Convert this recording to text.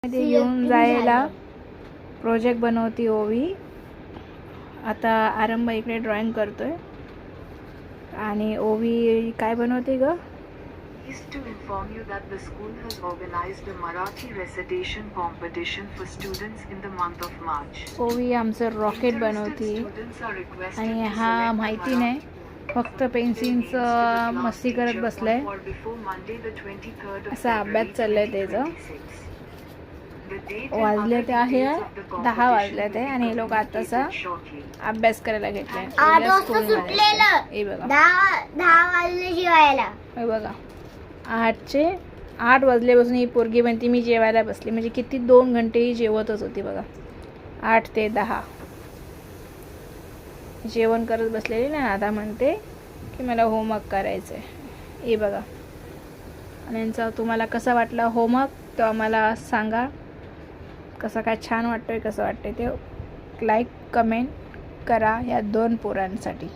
मध्ये घेऊन जायला प्रोजेक्ट बनवती ओवी. आता आरंभ इकडे ड्रॉइंग करतोय आणि ओवी काय बनवते ग? Is to inform you that the school has organized a Marathi recitation competition for students in the month of March. ओवी आमचं रॉकेट बनवती आणि हा माहिती नाही, फक्त पेन्सिलचं मस्ती करत बसलाय. असा अभ्यास चाललाय त्याचं. वाजले ते आहे 10 वाजले ते आणि हे लोक आताचा अभ्यास करायला घेतलाय. हे बघा 10 वाजले जेवायला. हे बघा 8 वाजल्यापासून ही पोरगी म्हणती मी जेवायला बसली. म्हणजे किती 2 घंटे ही जेवतच होती बघा. 8 ते 10 जेवण करत बसलेली ना. आता म्हणते की मला होमवर्क करायचं आहे. हे बघा. आणि यांचा तुम्हाला कसा वाटला होमवर्क तो आम्हाला सांगा. कसं काय छान वाटतोय कसं वाटतंय ते लाईक कमेंट करा या 2 पोरांसाठी.